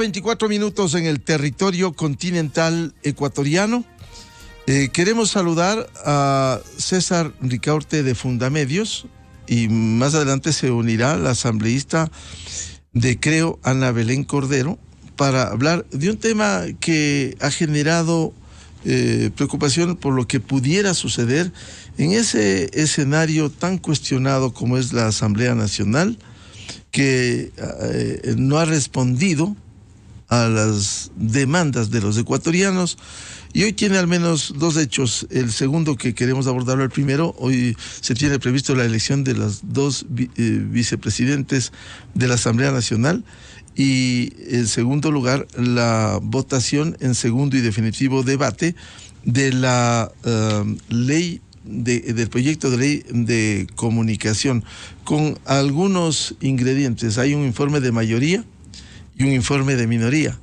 24 minutos en el territorio continental ecuatoriano. Queremos saludar a César Ricaurte de Fundamedios y más adelante se unirá la asambleísta de Creo, Ana Belén Cordero, para hablar de un tema que ha generado preocupación por lo que pudiera suceder en ese escenario tan cuestionado como es la Asamblea Nacional, que no ha respondido a las demandas de los ecuatorianos y hoy tiene al menos dos hechos. El segundo que queremos abordarlo, el primero, hoy se tiene previsto la elección de las dos vicepresidentes de la Asamblea Nacional y en segundo lugar la votación en segundo y definitivo debate de la ley del proyecto de ley de comunicación con algunos ingredientes. Hay un informe de mayoría y un informe de minoría,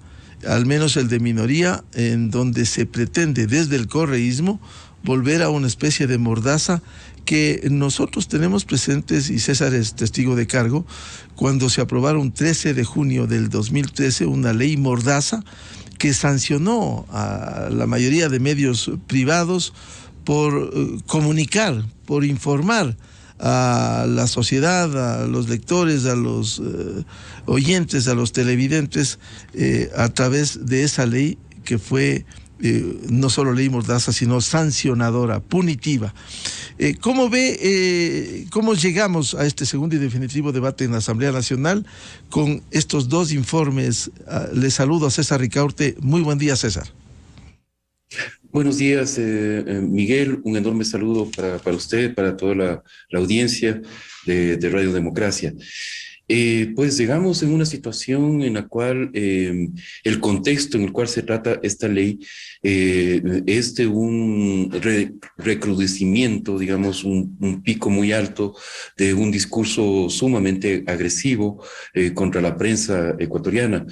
al menos el de minoría, en donde se pretende desde el correísmo volver a una especie de mordaza que nosotros tenemos presentes, y César es testigo de cargo, cuando se aprobaron 13 de junio del 2013 una ley mordaza que sancionó a la mayoría de medios privados por comunicar, por informar a la sociedad, a los lectores, a los oyentes, a los televidentes, a través de esa ley que fue no solo ley mordaza, sino sancionadora, punitiva. ¿Cómo ve, cómo llegamos a este segundo y definitivo debate en la Asamblea Nacional con estos dos informes? Le saludo a César Ricaurte. Muy buen día, César. Buenos días, Miguel. Un enorme saludo para usted, para toda la audiencia de Radio Democracia. Pues llegamos en una situación en la cual el contexto en el cual se trata esta ley es de un recrudecimiento, digamos, un pico muy alto de un discurso sumamente agresivo contra la prensa ecuatoriana.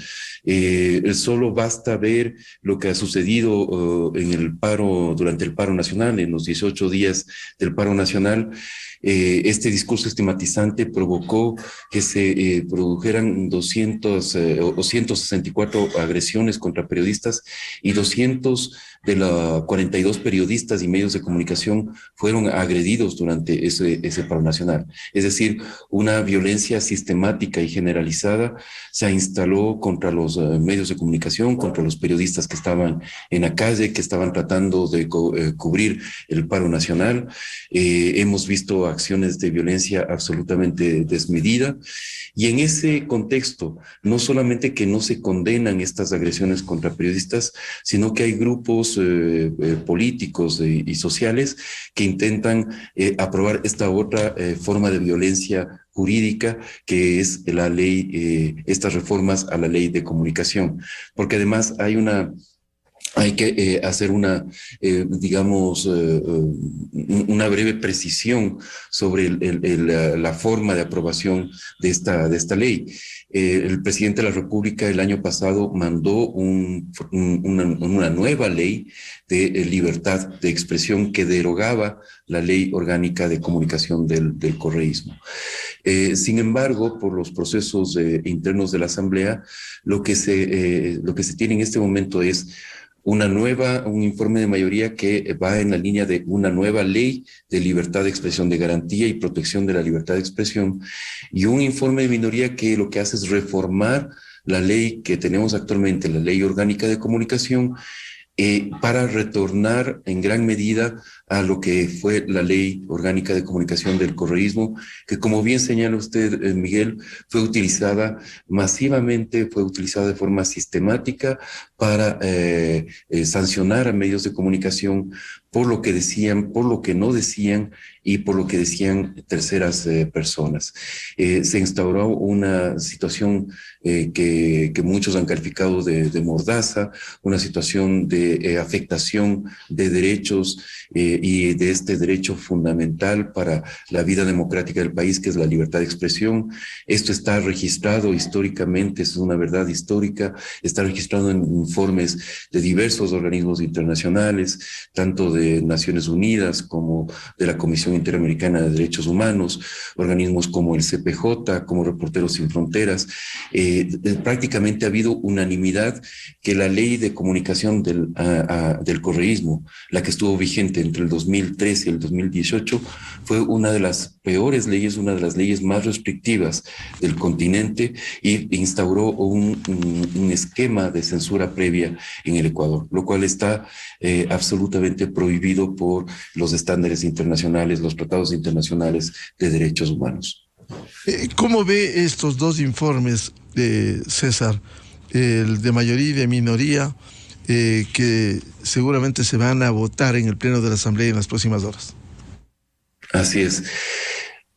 Solo basta ver lo que ha sucedido en el paro, durante el paro nacional, en los 18 días del paro nacional. Este discurso estigmatizante provocó que se produjeran 164 agresiones contra periodistas y 200 de los 42 periodistas y medios de comunicación fueron agredidos durante ese paro nacional. Es decir, una violencia sistemática y generalizada se instaló contra los medios de comunicación, contra los periodistas que estaban en la calle, que estaban tratando de cubrir el paro nacional. Hemos visto acciones de violencia absolutamente desmedida y en ese contexto no solamente que no se condenan estas agresiones contra periodistas, sino que hay grupos políticos y sociales que intentan aprobar esta otra forma de violencia jurídica que es la ley, estas reformas a la ley de comunicación, porque además hay que hacer una breve precisión sobre la forma de aprobación de esta ley. El presidente de la República el año pasado mandó una nueva ley de libertad de expresión que derogaba la ley orgánica de comunicación del correísmo. Sin embargo, por los procesos internos de la Asamblea, lo que se tiene en este momento es un informe de mayoría que va en la línea de una nueva ley de libertad de expresión, de garantía y protección de la libertad de expresión, y un informe de minoría que lo que hace es reformar la ley que tenemos actualmente, la Ley Orgánica de Comunicación, para retornar en gran medida a lo que fue la Ley Orgánica de Comunicación del correísmo, que como bien señala usted, Miguel, fue utilizada masivamente, fue utilizada de forma sistemática para sancionar a medios de comunicación por lo que decían, por lo que no decían y por lo que decían terceras personas. Se instauró una situación que muchos han calificado de mordaza, una situación de afectación de derechos y de este derecho fundamental para la vida democrática del país, que es la libertad de expresión. Esto está registrado históricamente, es una verdad histórica, está registrado en informes de diversos organismos internacionales, tanto de Naciones Unidas, como de la Comisión Interamericana de Derechos Humanos, organismos como el CPJ, como Reporteros Sin Fronteras. Prácticamente ha habido unanimidad que la ley de comunicación del correísmo, la que estuvo vigente entre el 2013 y el 2018, fue una de las peores leyes, una de las leyes más restrictivas del continente, y instauró un esquema de censura previa en el Ecuador, lo cual está absolutamente prohibido por los estándares internacionales, los tratados internacionales de derechos humanos. ¿Cómo ve estos dos informes, César? El de mayoría y de minoría, que seguramente se van a votar en el Pleno de la Asamblea en las próximas horas. Así es.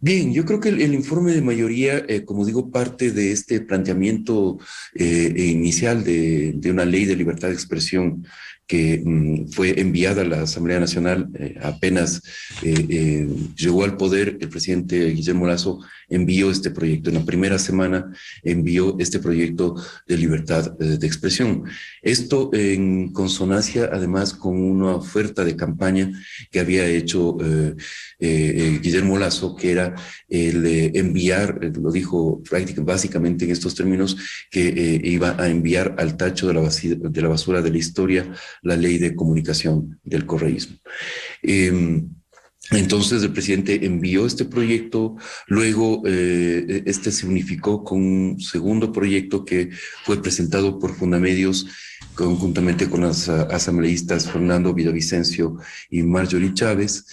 Bien, yo creo que el informe de mayoría, como digo, parte de este planteamiento inicial de una ley de libertad de expresión que fue enviada a la Asamblea Nacional apenas llegó al poder. El presidente Guillermo Lasso envió este proyecto. En la primera semana envió este proyecto de libertad de expresión. Esto en consonancia, además, con una oferta de campaña que había hecho Guillermo Lasso, que era el enviar, lo dijo básicamente en estos términos, que iba a enviar al tacho de la basura de la historia la ley de comunicación del correísmo. Entonces el presidente envió este proyecto, luego este se unificó con un segundo proyecto que fue presentado por Fundamedios conjuntamente con las asambleístas Fernando Villavicencio y Marjorie Chávez,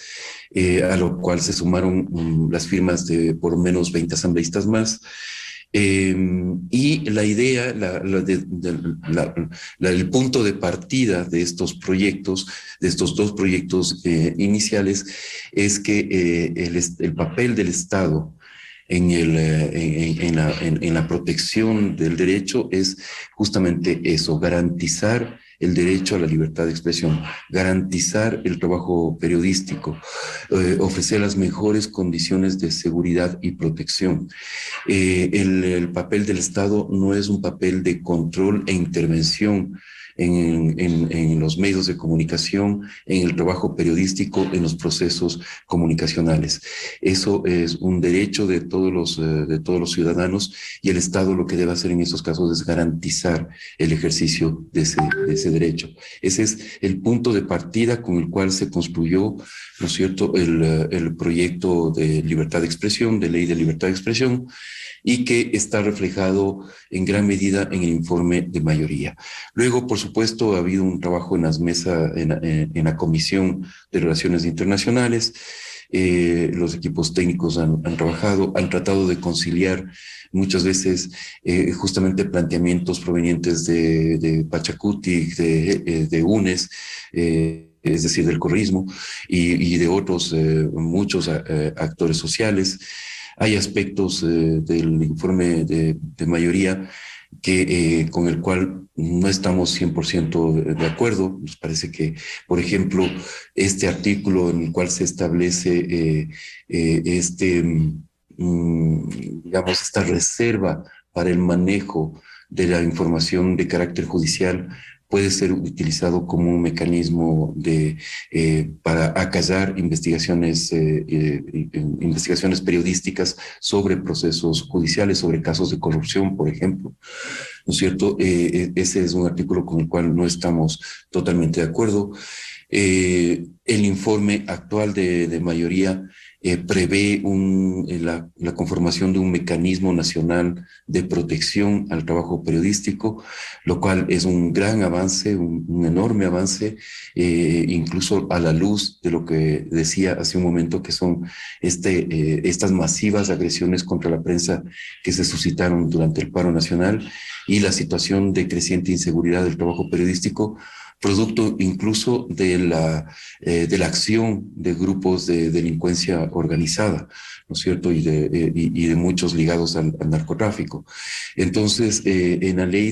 a lo cual se sumaron las firmas de por lo menos 20 asambleístas más. Y la idea, el punto de partida de estos proyectos, de estos dos proyectos iniciales, es que el papel del Estado en la protección del derecho es justamente eso: garantizar el derecho a la libertad de expresión, garantizar el trabajo periodístico, ofrecer las mejores condiciones de seguridad y protección. El papel del Estado no es un papel de control e intervención en los medios de comunicación, en el trabajo periodístico, en los procesos comunicacionales. Eso es un derecho de todos los ciudadanos, y el Estado lo que debe hacer en estos casos es garantizar el ejercicio de ese derecho. Ese es el punto de partida con el cual se construyó, ¿no es cierto?, el proyecto de libertad de expresión, de ley de libertad de expresión, y que está reflejado en gran medida en el informe de mayoría. Luego, por supuesto, ha habido un trabajo en las mesas, en la Comisión de Relaciones Internacionales. Los equipos técnicos han trabajado, han tratado de conciliar muchas veces justamente planteamientos provenientes de Pachacuti, de UNES, es decir, del correísmo, y de otros muchos actores sociales. Hay aspectos del informe de mayoría con el cual no estamos 100% de acuerdo. Nos parece que, por ejemplo, este artículo en el cual se establece digamos, esta reserva para el manejo de la información de carácter judicial puede ser utilizado como un mecanismo para acallar investigaciones periodísticas sobre procesos judiciales, sobre casos de corrupción, por ejemplo. ¿No es cierto? Ese es un artículo con el cual no estamos totalmente de acuerdo. El informe actual de mayoría prevé la conformación de un mecanismo nacional de protección al trabajo periodístico, lo cual es un gran avance, un enorme avance, incluso a la luz de lo que decía hace un momento, que son estas masivas agresiones contra la prensa que se suscitaron durante el paro nacional, y la situación de creciente inseguridad del trabajo periodístico, producto incluso de la acción de grupos de delincuencia organizada, ¿no es cierto?, y de muchos ligados al narcotráfico. Entonces, en la ley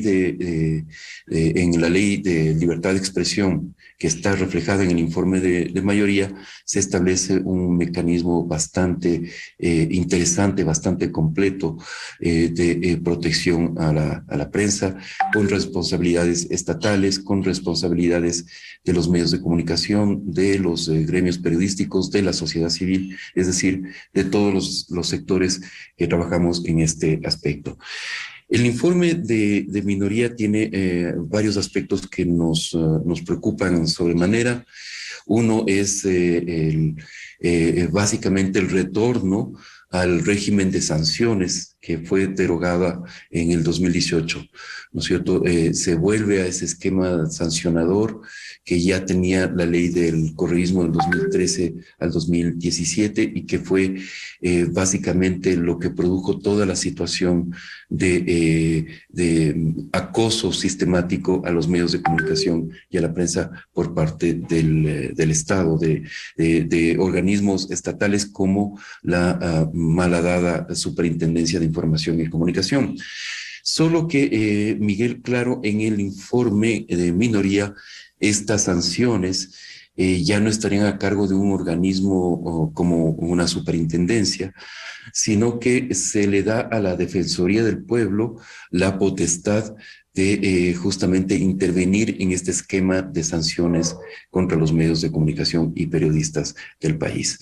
de libertad de expresión, que está reflejada en el informe de mayoría, se establece un mecanismo bastante interesante, bastante completo de protección a la prensa, con responsabilidades estatales, con responsabilidades de los medios de comunicación, de los gremios periodísticos, de la sociedad civil, es decir, de todos los sectores que trabajamos en este aspecto. El informe de minoría tiene varios aspectos que nos preocupan sobremanera. Uno es básicamente el retorno al régimen de sanciones que fue derogada en el 2018, ¿no es cierto? Se vuelve a ese esquema sancionador que ya tenía la ley del correísmo del 2013 al 2017 y que fue básicamente lo que produjo toda la situación de acoso sistemático a los medios de comunicación y a la prensa por parte del Estado, de organismos estatales como la malhadada Superintendencia de Información y Comunicación. Solo que, Miguel, claro, en el informe de minoría, estas sanciones ya no estarían a cargo de un organismo como una superintendencia, sino que se le da a la Defensoría del Pueblo la potestad de justamente intervenir en este esquema de sanciones contra los medios de comunicación y periodistas del país.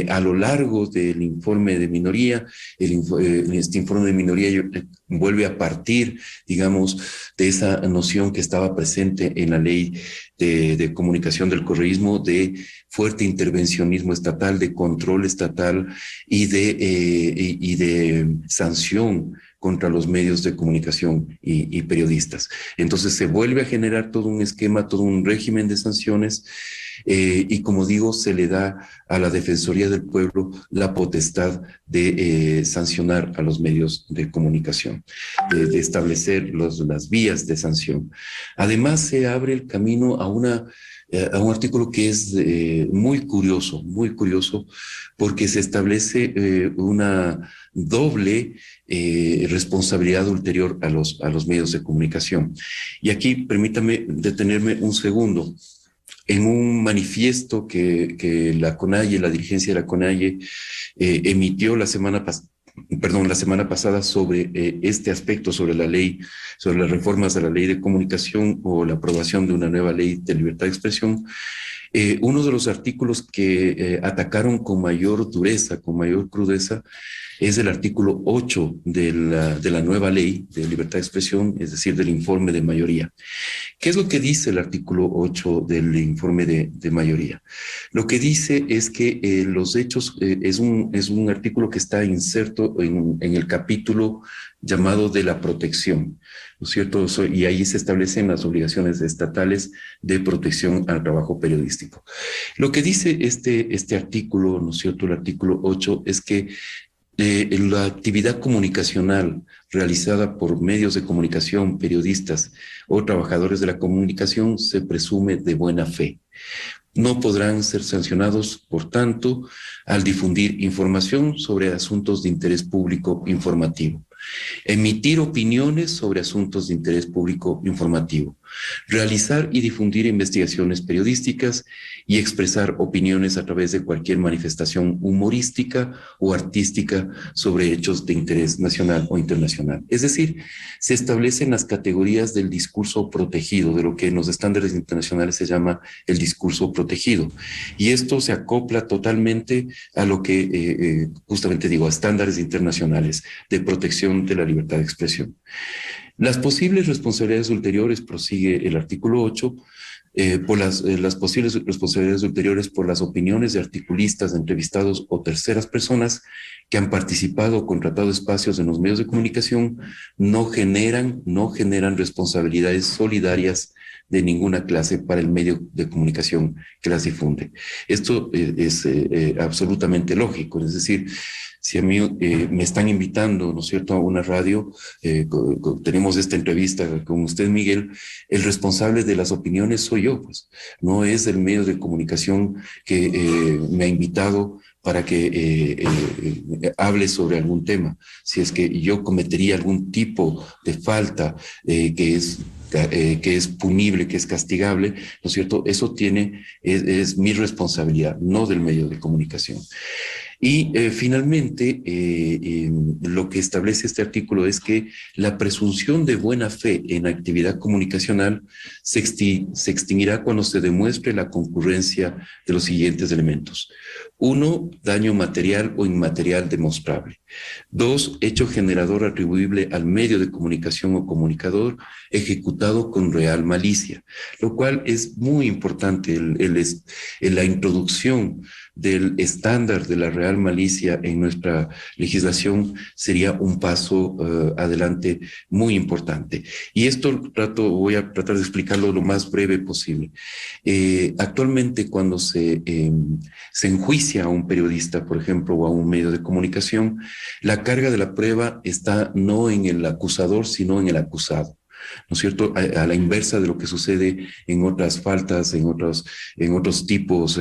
A lo largo del informe de minoría, este informe de minoría vuelve a partir, digamos, de esa noción que estaba presente en la ley de comunicación del correísmo, de fuerte intervencionismo estatal, de control estatal y de sanción contra los medios de comunicación y periodistas. Entonces se vuelve a generar todo un esquema, todo un régimen de sanciones y como digo, se le da a la Defensoría del Pueblo la potestad de sancionar a los medios de comunicación, de establecer las vías de sanción. Además se abre el camino a un artículo que es muy curioso, porque se establece una doble responsabilidad ulterior a los medios de comunicación. Y aquí permítame detenerme un segundo. En un manifiesto que la CONAIE, la dirigencia de la CONAIE, emitió la semana pasada sobre este aspecto, sobre la ley, sobre las reformas a la ley de comunicación o la aprobación de una nueva ley de libertad de expresión, uno de los artículos que atacaron con mayor dureza, con mayor crudeza, es el artículo 8 de la nueva ley de libertad de expresión, es decir, del informe de mayoría. ¿Qué es lo que dice el artículo 8 del informe de mayoría? Lo que dice es que los hechos, es un artículo que está inserto en el capítulo llamado de la protección, ¿no es cierto? Y ahí se establecen las obligaciones estatales de protección al trabajo periodístico. Lo que dice este artículo, ¿no es cierto? El artículo 8 es que la actividad comunicacional realizada por medios de comunicación, periodistas o trabajadores de la comunicación se presume de buena fe. No podrán ser sancionados, por tanto, al difundir información sobre asuntos de interés público informativo, emitir opiniones sobre asuntos de interés público informativo, realizar y difundir investigaciones periodísticas y expresar opiniones a través de cualquier manifestación humorística o artística sobre hechos de interés nacional o internacional. Es decir, se establecen las categorías del discurso protegido, de lo que en los estándares internacionales se llama el discurso protegido. Y esto se acopla totalmente a lo que justamente digo, a estándares internacionales de protección de la libertad de expresión. Las posibles responsabilidades ulteriores, prosigue el artículo 8, por las posibles responsabilidades ulteriores por las opiniones de articulistas, de entrevistados o terceras personas que han participado o contratado espacios en los medios de comunicación no generan responsabilidades solidarias de ninguna clase para el medio de comunicación que las difunde. Esto es absolutamente lógico, es decir, si a mí me están invitando, ¿no es cierto?, a una radio, tenemos esta entrevista con usted, Miguel, el responsable de las opiniones soy yo, pues, no es el medio de comunicación que me ha invitado para que hable sobre algún tema. Si es que yo cometería algún tipo de falta que es punible, que es castigable, ¿no es cierto? Eso es mi responsabilidad, no del medio de comunicación. Y finalmente, lo que establece este artículo es que la presunción de buena fe en actividad comunicacional se extinguirá cuando se demuestre la concurrencia de los siguientes elementos. 1, daño material o inmaterial demostrable. 2, hecho generador atribuible al medio de comunicación o comunicador ejecutado con real malicia, lo cual es muy importante en la introducción del estándar de la real malicia en nuestra legislación sería un paso adelante muy importante. Y esto voy a tratar de explicarlo lo más breve posible. Actualmente cuando se enjuicia a un periodista, por ejemplo, o a un medio de comunicación, la carga de la prueba está no en el acusador, sino en el acusado. ¿No es cierto? A la inversa de lo que sucede en otras faltas, en otros tipos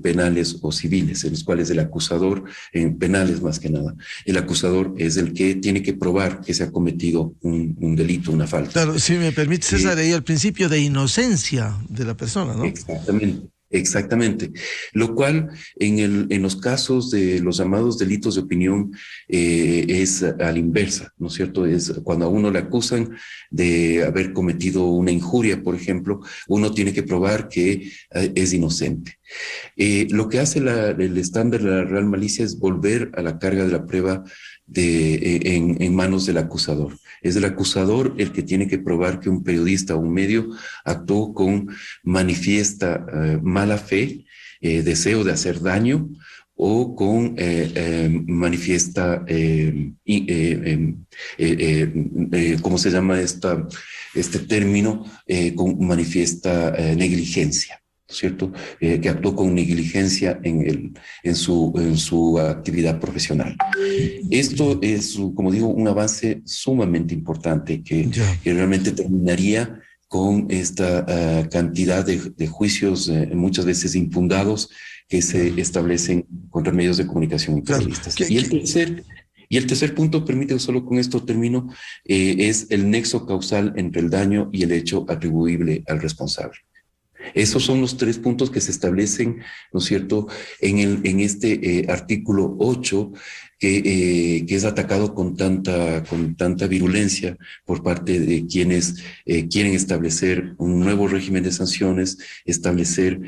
penales o civiles, en los cuales el acusador, en penales más que nada, el acusador es el que tiene que probar que se ha cometido un delito, una falta. Claro, si me permite, César, ahí el principio de inocencia de la persona, ¿no? Exactamente. Exactamente, lo cual en los casos de los llamados delitos de opinión es a la inversa, ¿no es cierto? Es cuando a uno le acusan de haber cometido una injuria, por ejemplo, uno tiene que probar que es inocente. Lo que hace el estándar de la real malicia es volver a la carga de la prueba en manos del acusador. Es el acusador el que tiene que probar que un periodista o un medio actuó con manifiesta mala fe, deseo de hacer daño o con manifiesta, ¿cómo se llama este término? Con manifiesta negligencia. ¿Cierto? Que actuó con negligencia en su actividad profesional. Esto es, como digo, un avance sumamente importante que realmente terminaría con esta cantidad de juicios muchas veces infundados que se establecen contra medios de comunicación y periodistas. Y el tercer punto, permíteme solo con esto termino, es el nexo causal entre el daño y el hecho atribuible al responsable. Esos son los 3 puntos que se establecen, ¿no es cierto?, en este artículo 8, que es atacado con tanta virulencia por parte de quienes quieren establecer un nuevo régimen de sanciones, establecer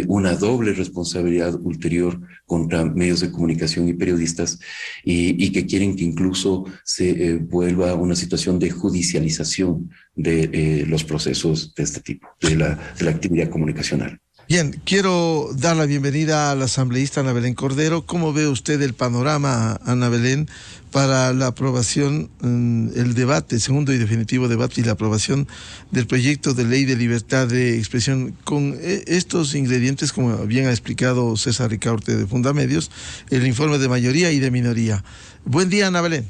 una doble responsabilidad ulterior contra medios de comunicación y periodistas, y que quieren que incluso se vuelva una situación de judicialización de los procesos de este tipo, de la actividad comunicacional. Bien, quiero dar la bienvenida a la asambleísta Ana Belén Cordero. ¿Cómo ve usted el panorama, Ana Belén, para la aprobación, el debate, segundo y definitivo debate y la aprobación del proyecto de ley de libertad de expresión con estos ingredientes, como bien ha explicado César Ricaurte de Fundamedios, el informe de mayoría y de minoría? Buen día, Ana Belén.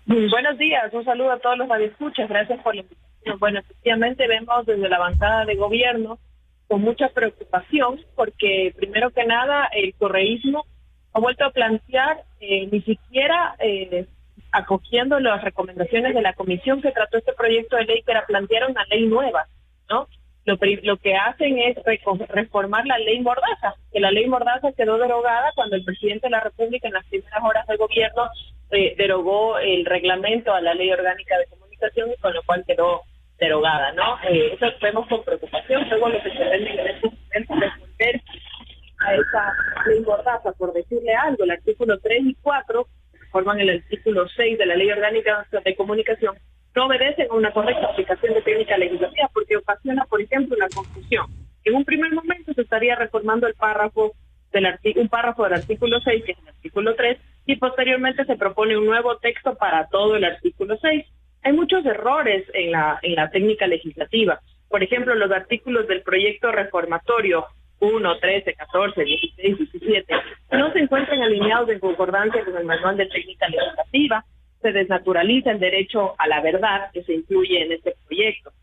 Buenos días, un saludo a todos los radioescuchas, gracias por la invitación. Bueno, efectivamente vemos desde la bancada de gobierno con mucha preocupación porque, primero que nada, el correísmo ha vuelto a plantear, ni siquiera acogiendo las recomendaciones de la comisión que trató este proyecto de ley, que era plantear una ley nueva, ¿no? Lo que hacen es reformar la ley Mordaza, que la ley Mordaza quedó derogada cuando el presidente de la República en las primeras horas del gobierno derogó el reglamento a la ley orgánica de comunicación, y con lo cual quedó derogada, ¿no? Eso vemos con preocupación. Luego lo que se pretende en este momento es responder a esa ley Mordaza, por decirle algo. El artículo 3 y 4, que forman el artículo 6 de la ley orgánica de comunicación, no obedecen a una correcta aplicación de técnica legislativa, porque ocasiona, por ejemplo, la confusión. En un primer momento se estaría reformando un párrafo del artículo 6, que es el artículo 3, y posteriormente se propone un nuevo texto para todo el artículo 6. Hay muchos errores en la técnica legislativa. Por ejemplo, los artículos del proyecto reformatorio 1, 13, 14, 16, 17 no se encuentran alineados en concordancia con el manual de técnica legislativa. Se desnaturaliza el derecho a la verdad que se incluye en este proyecto.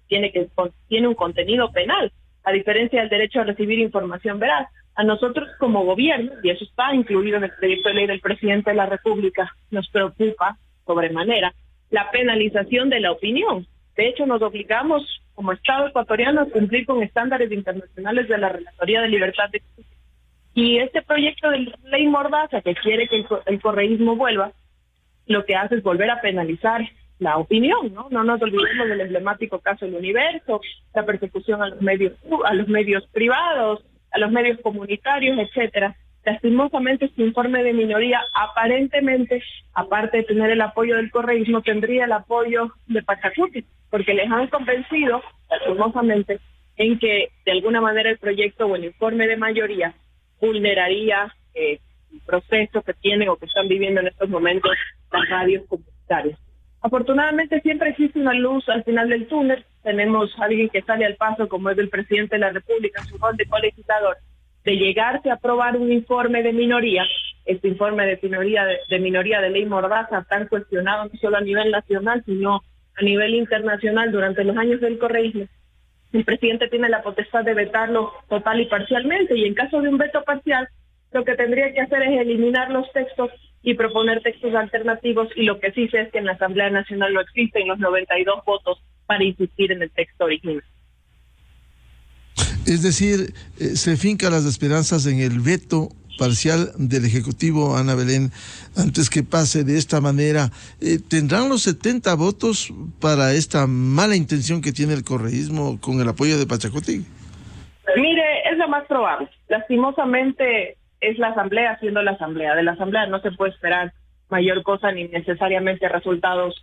Tiene un contenido penal, a diferencia del derecho a recibir información veraz. A nosotros como gobierno, y eso está incluido en el proyecto de ley del presidente de la República, nos preocupa sobremanera la penalización de la opinión. De hecho, nos obligamos como Estado ecuatoriano a cumplir con estándares internacionales de la Relatoría de Libertad de Expresión. Y este proyecto de ley mordaza que quiere que el correísmo vuelva, lo que hace es volver a penalizar la opinión, ¿no? No nos olvidemos del emblemático caso del Universo, la persecución a los medios privados, a los medios comunitarios, etcétera. Lastimosamente, este informe de minoría, aparentemente, aparte de tener el apoyo del correísmo, tendría el apoyo de Pachacuti, porque les han convencido, lastimosamente, en que de alguna manera el proyecto o el informe de mayoría vulneraría el proceso que tienen o que están viviendo en estos momentos las radios comunitarias. Afortunadamente siempre existe una luz al final del túnel. Tenemos a alguien que sale al paso, como es el presidente de la República, en su rol de colegislador, de llegarse a aprobar un informe de minoría, este informe de minoría de ley mordaza, tan cuestionado no solo a nivel nacional, sino a nivel internacional durante los años del correísmo. El presidente tiene la potestad de vetarlo total y parcialmente, y en caso de un veto parcial, lo que tendría que hacer es eliminar los textos y proponer textos alternativos, y lo que sí sé es que en la Asamblea Nacional no existen los 92 votos para insistir en el texto original. Es decir, se fincan las esperanzas en el veto parcial del Ejecutivo, Ana Belén, antes que pase de esta manera. ¿Tendrán los 70 votos para esta mala intención que tiene el correísmo con el apoyo de Pachacuti? Mire, es lo más probable. Lastimosamente es la Asamblea siendo la Asamblea. De la Asamblea no se puede esperar mayor cosa ni necesariamente resultados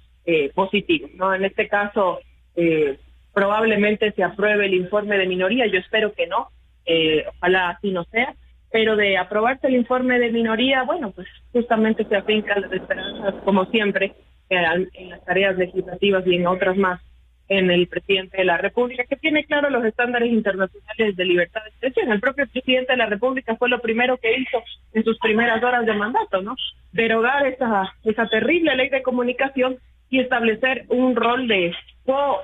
positivos, ¿no? En este caso, probablemente se apruebe el informe de minoría. Yo espero que no, ojalá así no sea. Pero de aprobarse el informe de minoría, bueno, pues justamente se afincan las esperanzas, como siempre, en las tareas legislativas y en otras más, en el presidente de la República, que tiene claro los estándares internacionales de libertad de expresión. El propio presidente de la República fue lo primero que hizo en sus primeras horas de mandato, ¿no? Derogar esa terrible ley de comunicación y establecer un rol de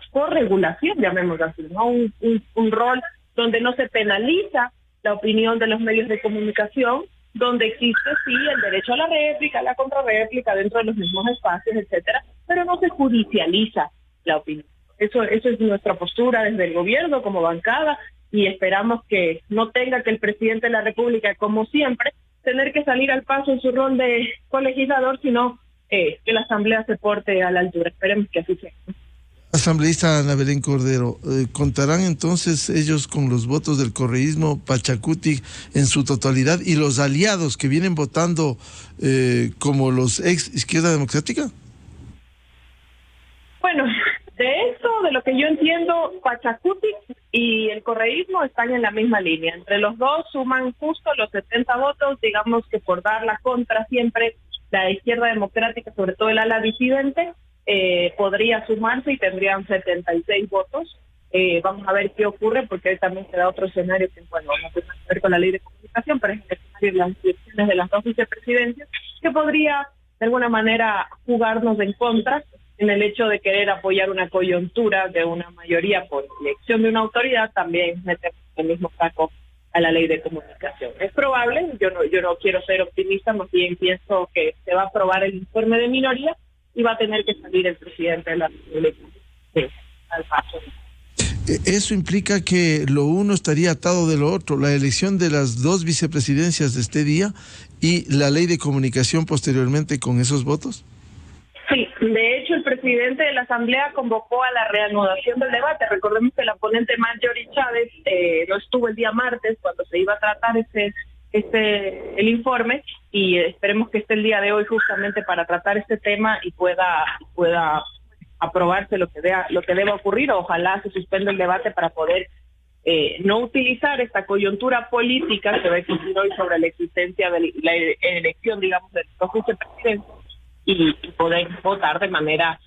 corregulación, llamémoslo así, ¿no? Un rol donde no se penaliza la opinión de los medios de comunicación, donde existe sí el derecho a la réplica, a la contrarréplica dentro de los mismos espacios, etcétera, pero no se judicializa la opinión. Eso es nuestra postura desde el gobierno como bancada, y esperamos que no tenga que el presidente de la República, como siempre, tener que salir al paso en su rol de colegislador, sino que la Asamblea se porte a la altura. Esperemos que así sea. Asambleísta Ana Belén Cordero, ¿contarán entonces ellos con los votos del correísmo, Pachacuti en su totalidad y los aliados que vienen votando como los ex Izquierda Democrática? Bueno, de lo que yo entiendo, Pachacuti y el correísmo están en la misma línea. Entre los dos suman justo los 70 votos, digamos que por dar la contra siempre, la Izquierda Democrática, sobre todo el ala disidente, podría sumarse y tendrían 76 votos. Vamos a ver qué ocurre, porque hoy también se da otro escenario que, bueno, no tiene que ver con la ley de comunicación, pero es el escenario de las elecciones de las dos vicepresidencias, que podría de alguna manera jugarnos en contra en el hecho de querer apoyar una coyuntura de una mayoría por elección de una autoridad, también meter el mismo saco a la ley de comunicación. Es probable, yo no quiero ser optimista, más bien pienso que se va a aprobar el informe de minoría y va a tener que salir el presidente de la República al paso. Eso implica que lo uno estaría atado de lo otro, la elección de las dos vicepresidencias de este día y la ley de comunicación posteriormente con esos votos. Sí, de hecho el presidente de la Asamblea convocó a la reanudación del debate. Recordemos que la ponente Marjorie Chávez no estuvo el día martes cuando se iba a tratar el informe, y esperemos que esté el día de hoy justamente para tratar este tema y pueda aprobarse lo que deba ocurrir. Ojalá se suspenda el debate para poder no utilizar esta coyuntura política que va a existir hoy sobre la existencia de la elección, digamos, de los vicepresidentes, y poder votar de manera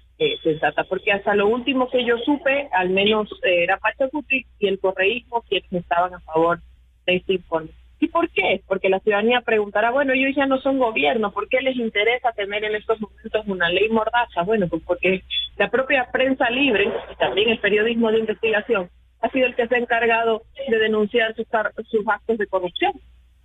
sensata, porque hasta lo último que yo supe, al menos era Pachacuti y el correísmo quienes estaban a favor de este informe. ¿Y por qué? Porque la ciudadanía preguntará, bueno, ellos ya no son gobierno, ¿por qué les interesa tener en estos momentos una ley mordaza? Bueno, pues porque la propia prensa libre y también el periodismo de investigación ha sido el que se ha encargado de denunciar sus actos de corrupción.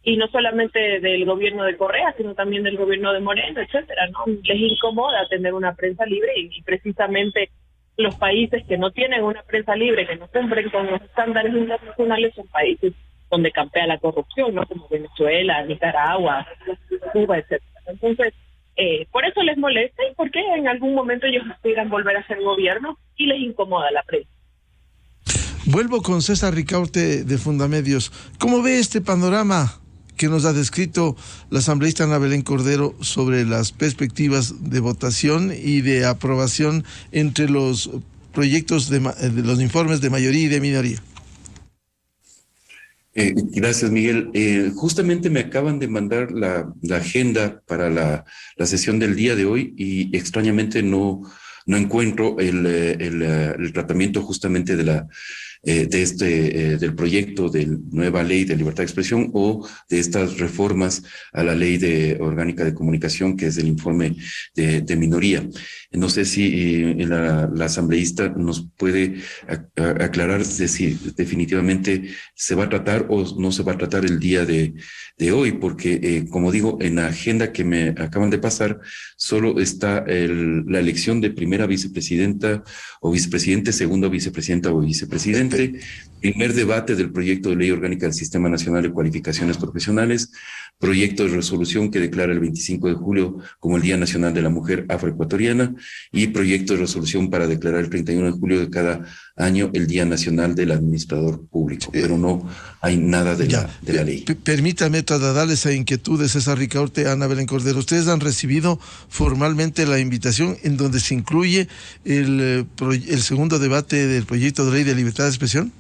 Y no solamente del gobierno de Correa, sino también del gobierno de Moreno, etcétera, ¿no? Les incomoda tener una prensa libre y precisamente los países que no tienen una prensa libre, que no cumplen con los estándares internacionales, son países donde campea la corrupción, ¿no? Como Venezuela, Nicaragua, Cuba, etcétera. Entonces, por eso les molesta y porque en algún momento ellos aspiran volver a ser gobierno y les incomoda la prensa. Vuelvo con César Ricaurte de Fundamedios. ¿Cómo ve este panorama que nos ha descrito la asambleísta Ana Belén Cordero sobre las perspectivas de votación y de aprobación entre los proyectos de los informes de mayoría y de minoría? Gracias, Miguel. Justamente me acaban de mandar la agenda para la sesión del día de hoy y extrañamente no encuentro el tratamiento justamente del proyecto de nueva ley de libertad de expresión o de estas reformas a la ley orgánica de comunicación, que es el informe de minoría. No sé si la asambleísta nos puede aclarar si definitivamente se va a tratar o no se va a tratar el día de hoy, porque como digo, en la agenda que me acaban de pasar solo está la elección de primera vicepresidenta o vicepresidente, segunda vicepresidenta o vicepresidente, primer debate del proyecto de ley orgánica del Sistema Nacional de Cualificaciones Profesionales, proyecto de resolución que declara el 25 de julio como el Día Nacional de la Mujer Afroecuatoriana y proyecto de resolución para declarar el 31 de julio de cada año el Día Nacional del Administrador Público, pero no hay nada de la ley. Permítame trasladarles esa inquietud de César Ricaurte, Ana Belén Cordero. Ustedes han recibido formalmente la invitación en donde se incluye el segundo debate del proyecto de ley de libertad de expresión.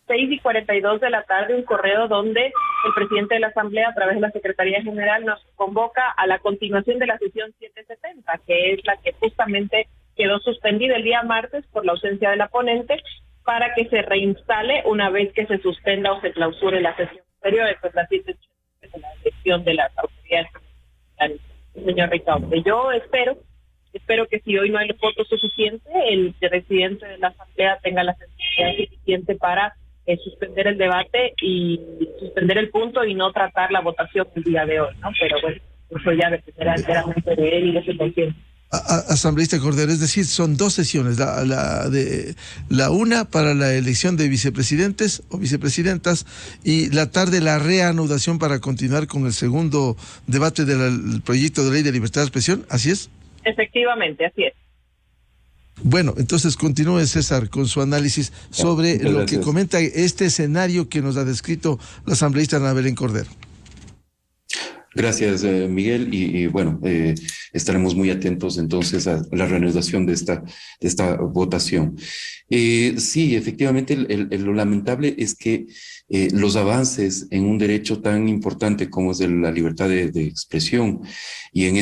6:42 de la tarde, un correo donde el presidente de la Asamblea, a través de la Secretaría General, nos convoca a la continuación de la sesión 770, que es la que justamente quedó suspendida el día martes por la ausencia de la ponente, para que se reinstale una vez que se suspenda o se clausure la sesión anterior, pues la 780 de la elección de las autoridades, señor Ricaurte. Yo espero que si hoy no hay los votos suficientes, el presidente de la Asamblea tenga la sensibilidad suficiente para suspender el debate y suspender el punto y no tratar la votación el día de hoy, ¿no? Pero bueno, eso ya dependerá enteramente de él y de su conciencia. Asambleísta Cordero, es decir, son dos sesiones, la una para la elección de vicepresidentes o vicepresidentas y la tarde la reanudación para continuar con el segundo debate del proyecto de ley de libertad de expresión, ¿así es? Efectivamente, así es. Bueno, entonces continúe, César, con su análisis sobre lo que comenta este escenario que nos ha descrito la asambleísta Ana Belén Cordero. Gracias, Miguel, y bueno, estaremos muy atentos entonces a la reanudación de esta votación. Sí, efectivamente, lo lamentable es que los avances en un derecho tan importante como es la libertad de expresión y en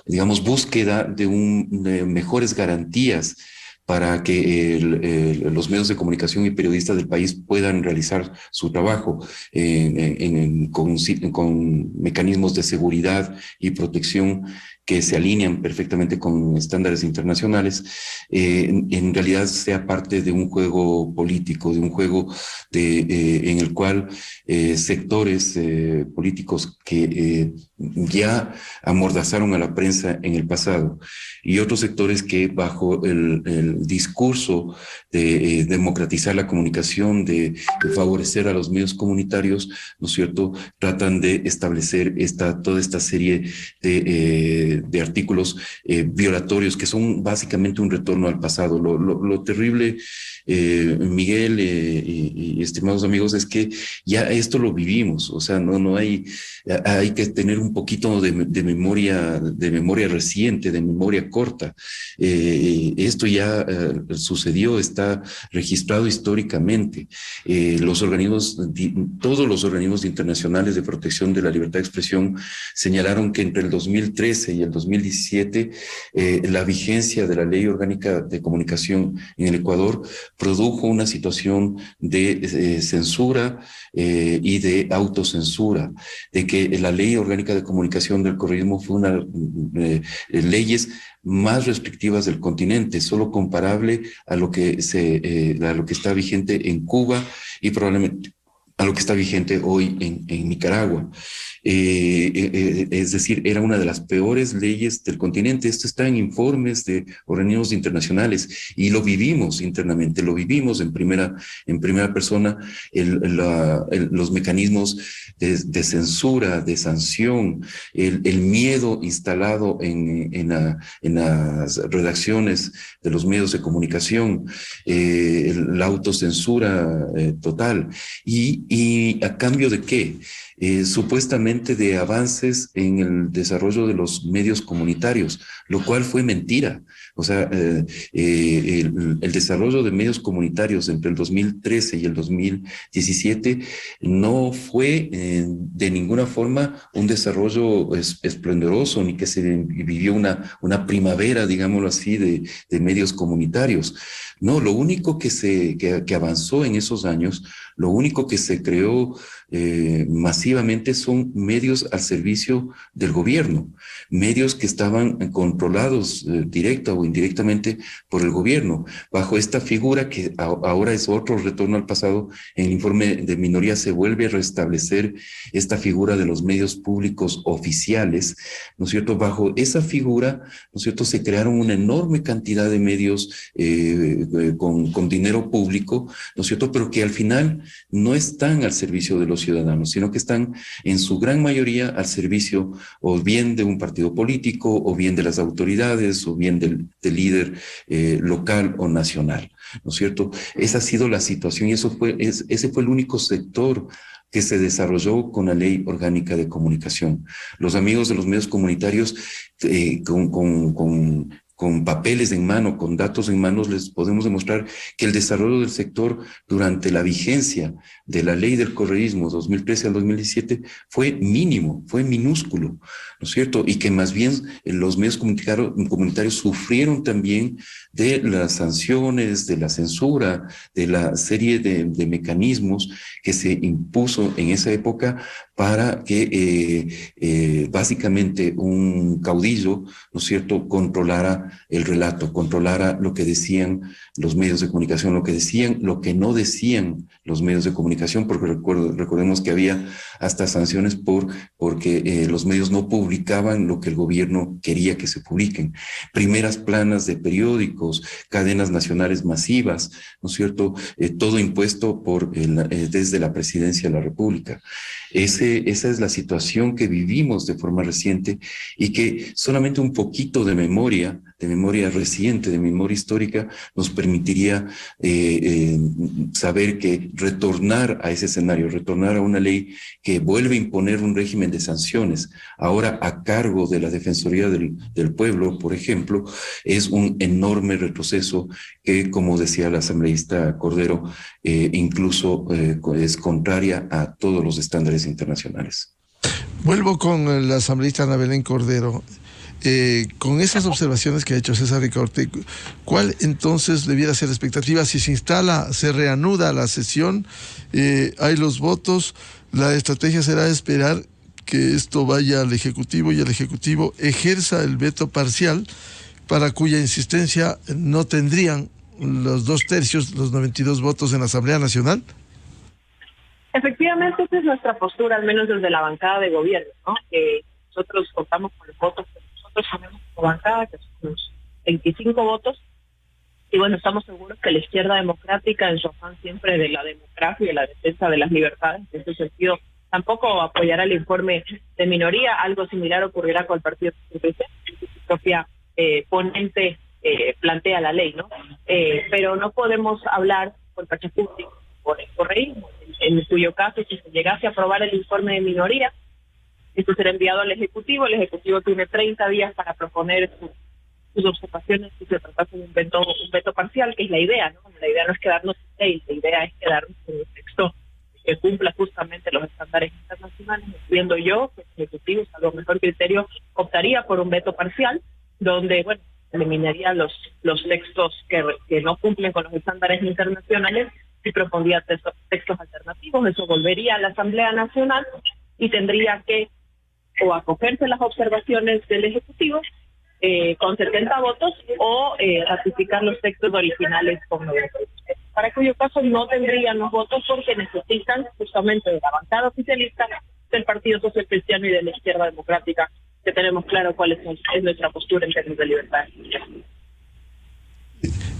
digamos, búsqueda de mejores garantías para que los medios de comunicación y periodistas del país puedan realizar su trabajo con mecanismos de seguridad y protección que se alinean perfectamente con estándares internacionales, en realidad sea parte de un juego político, de un juego en el cual sectores políticos que ya amordazaron a la prensa en el pasado y otros sectores que bajo el discurso de democratizar la comunicación, de favorecer a los medios comunitarios, ¿no es cierto?, tratan de establecer toda esta serie de artículos violatorios que son básicamente un retorno al pasado. Lo terrible, Miguel y estimados amigos, es que ya esto lo vivimos, o sea, no hay que tener un poquito de memoria reciente, de memoria corta. Esto ya sucedió, está registrado históricamente. Todos los organismos internacionales de protección de la libertad de expresión señalaron que entre el 2013 y el 2017 la vigencia de la Ley Orgánica de Comunicación en el Ecuador produjo una situación de censura y de autocensura, de que la Ley Orgánica de Comunicación del correísmo fue leyes más restrictivas del continente, solo comparable a lo que está vigente en Cuba y probablemente a lo que está vigente hoy en Nicaragua. Es decir, era una de las peores leyes del continente. Esto está en informes de organismos internacionales y lo vivimos internamente, lo vivimos en primera persona, los mecanismos de censura, de sanción, el miedo instalado en las redacciones de los medios de comunicación, la autocensura total. ¿Y a cambio de qué? Supuestamente de avances en el desarrollo de los medios comunitarios, lo cual fue mentira. O sea, el desarrollo de medios comunitarios entre el 2013 y el 2017 no fue de ninguna forma un desarrollo esplendoroso, ni que se vivió una primavera, digámoslo así, de medios comunitarios. No, lo único que avanzó en esos años, lo único que se creó masivamente son medios al servicio del gobierno, medios que estaban controlados directa o indirectamente por el gobierno, bajo esta figura que ahora es otro retorno al pasado. En el informe de minoría se vuelve a restablecer esta figura de los medios públicos oficiales, ¿no es cierto? Bajo esa figura, ¿no es cierto?, se crearon una enorme cantidad de medios con dinero público, ¿no es cierto?, pero que al final no están al servicio de los ciudadanos, sino que están en su gran mayoría al servicio o bien de un partido político, o bien de las autoridades, o bien del líder local o nacional, ¿no es cierto? Esa ha sido la situación y ese fue el único sector que se desarrolló con la Ley Orgánica de Comunicación. Los amigos de los medios comunitarios con papeles en mano, con datos en manos, les podemos demostrar que el desarrollo del sector durante la vigencia de la ley del correísmo 2013 al 2017 fue mínimo, fue minúsculo, ¿no es cierto? Y que más bien los medios comunitarios sufrieron también de las sanciones, de la censura, de la serie de mecanismos que se impuso en esa época para que básicamente un caudillo, ¿no es cierto?, controlara el relato, controlara lo que decían los medios de comunicación, lo que no decían los medios de comunicación, porque recordemos que había hasta sanciones porque los medios no publicaban lo que el gobierno quería que se publiquen. Primeras planas de periódicos, cadenas nacionales masivas, ¿no es cierto?, todo impuesto desde la presidencia de la República. Esa es la situación que vivimos de forma reciente y que solamente un poquito de memoria reciente, de memoria histórica, nos permitiría saber que retornar a ese escenario, retornar a una ley que vuelve a imponer un régimen de sanciones, ahora a cargo de la Defensoría del Pueblo, por ejemplo, es un enorme retroceso que, como decía la asambleísta Cordero, incluso es contraria a todos los estándares internacionales. Vuelvo con la asambleísta Ana Belén Cordero. Con esas observaciones que ha hecho César Ricaurte, ¿cuál entonces debiera ser la expectativa? Si se instala, se reanuda la sesión, hay los votos, la estrategia será esperar que esto vaya al Ejecutivo y el Ejecutivo ejerza el veto parcial, para cuya insistencia no tendrían los 2/3, los 92 votos en la Asamblea Nacional. Efectivamente, esa es nuestra postura, al menos desde la bancada de gobierno, ¿no? Que nosotros contamos con los votos que nosotros tenemos como bancada, que son los 25 votos, y bueno, estamos seguros que la izquierda democrática, en su afán siempre de la democracia y de la defensa de las libertades, en ese sentido, tampoco apoyará el informe de minoría. Algo similar ocurrirá con el Partido Socialista, su propia ponente plantea la ley, ¿no? Pero no podemos hablar por Pachacuti, por el correísmo, en cuyo caso, si se llegase a aprobar el informe de minoría, esto será enviado al Ejecutivo. El Ejecutivo tiene 30 días para proponer sus observaciones si se tratase de un veto parcial, que es la idea, ¿no? La idea no es quedarnos sin ley, la idea es quedarnos con un texto que cumpla justamente los estándares internacionales, incluyendo yo, que el Ejecutivo, a lo mejor criterio, optaría por un veto parcial, donde, bueno, eliminaría los textos que no cumplen con los estándares internacionales y propondría textos alternativos. Eso volvería a la Asamblea Nacional y tendría que o acogerse las observaciones del Ejecutivo con 70 votos o ratificar los textos originales con 93. Para cuyo caso no tendrían los votos porque necesitan justamente de la bancada oficialista, del Partido Social Cristiano y de la Izquierda Democrática, que tenemos claro cuál es nuestra postura en términos de libertad.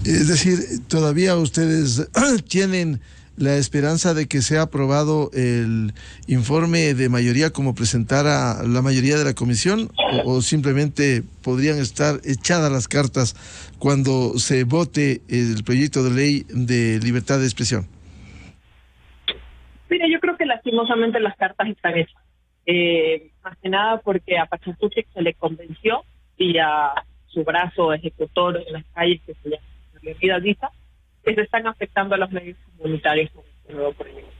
Es decir, todavía ustedes tienen la esperanza de que sea aprobado el informe de mayoría como presentara la mayoría de la comisión, o simplemente podrían estar echadas las cartas cuando se vote el proyecto de ley de libertad de expresión. Mira, yo creo que lastimosamente las cartas están hechas. Más que nada porque a Pachacutic se le convenció y a su brazo ejecutor en las calles, que se llama Leonidas Diza, que se están afectando a los medios comunitarios con este nuevo proyecto.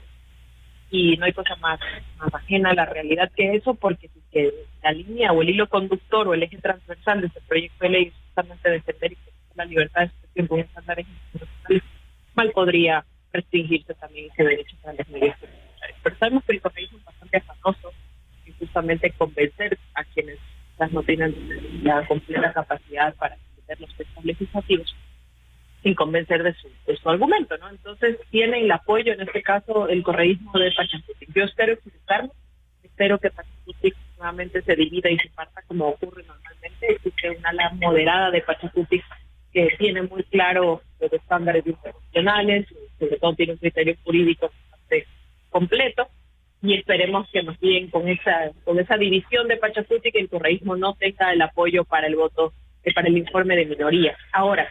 Y no hay cosa más ajena a la realidad que eso, porque si que la línea o el hilo conductor o el eje transversal de este proyecto de ley es justamente defender y proteger la libertad de expresión con estándares internacionales, mal podría restringirse también ese derecho a los medios comunitarios. Pero sabemos que el correísmo es bastante afanoso y justamente convencer a quienes no tienen la completa capacidad para entender los textos legislativos sin convencer de su argumento, ¿no? Entonces tienen el apoyo, en este caso, el correísmo de Pachacutic. Yo espero equivocarme, espero que Pachacutic nuevamente se divida y se parta como ocurre normalmente. Existe una ala moderada de Pachacutic que tiene muy claro los estándares internacionales, sobre todo tiene un criterio jurídico bastante completo, y esperemos que nos guíen con esa división de Pachacutic, que el correísmo no tenga el apoyo para el voto, para el informe de minoría. Ahora,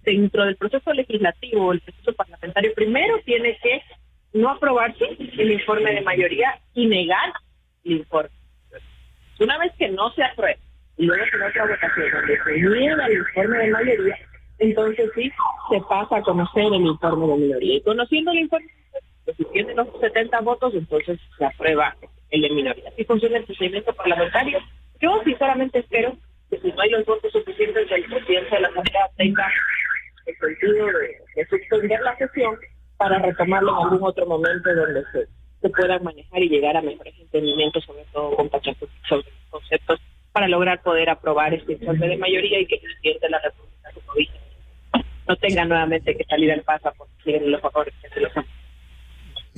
dentro del proceso legislativo, el proceso parlamentario, primero tiene que no aprobarse el informe de mayoría y negar el informe. Una vez que no se apruebe, y luego en otra votación donde se niega el informe de mayoría, entonces sí se pasa a conocer el informe de minoría. Y conociendo el informe, pues, si tiene los 70 votos, entonces se aprueba el de minoría. Así funciona el procedimiento parlamentario. Yo sinceramente espero que si no hay los votos suficientes, el presidente de la Asamblea tenga el sentido de suspender la sesión para retomarlo en algún otro momento donde se puedan manejar y llegar a mejores entendimientos, sobre todo con Pachacutic, sobre los conceptos, para lograr poder aprobar este informe de mayoría y que el presidente de la República no tenga nuevamente que salir al paso porque siguen los favores que se los han.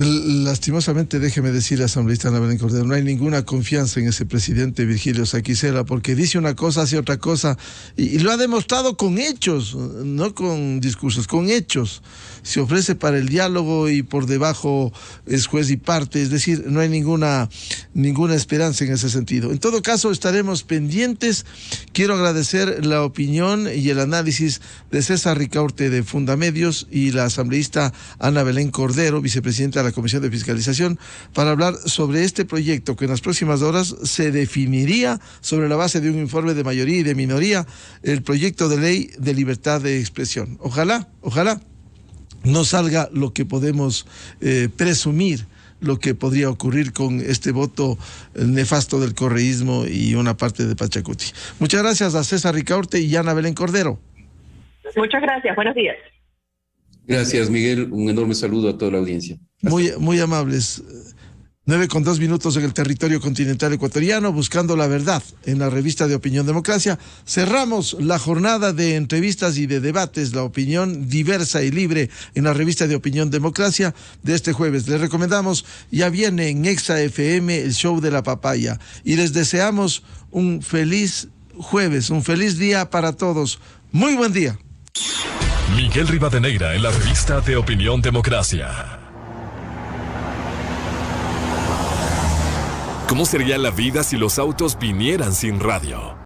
Lastimosamente, déjeme decir, asambleísta Ana Belén Cordero, no hay ninguna confianza en ese presidente Virgilio Saquicela, porque dice una cosa, hace otra cosa, y lo ha demostrado con hechos, no con discursos, con hechos. Se ofrece para el diálogo y por debajo es juez y parte, es decir, no hay ninguna esperanza en ese sentido. En todo caso, estaremos pendientes. Quiero agradecer la opinión y el análisis de César Ricaurte de Fundamedios y la asambleísta Ana Belén Cordero, vicepresidenta de la Comisión de Fiscalización, para hablar sobre este proyecto que en las próximas horas se definiría sobre la base de un informe de mayoría y de minoría, el proyecto de ley de libertad de expresión. Ojalá no salga lo que podemos presumir, lo que podría ocurrir con este voto nefasto del correísmo y una parte de Pachacutic. Muchas gracias a César Ricaurte y Ana Belén Cordero. Muchas gracias, buenos días. Gracias, Miguel. Un enorme saludo a toda la audiencia. Muy amables. 9:02 en el territorio continental ecuatoriano, buscando la verdad en la revista de Opinión Democracia. Cerramos la jornada de entrevistas y de debates, la opinión diversa y libre en la revista de Opinión Democracia de este jueves. Les recomendamos, ya viene en Exa FM el show de la papaya, y les deseamos un feliz jueves, un feliz día para todos. Muy buen día. Miguel Rivadeneira en la revista de Opinión Democracia. ¿Cómo sería la vida si los autos vinieran sin radio?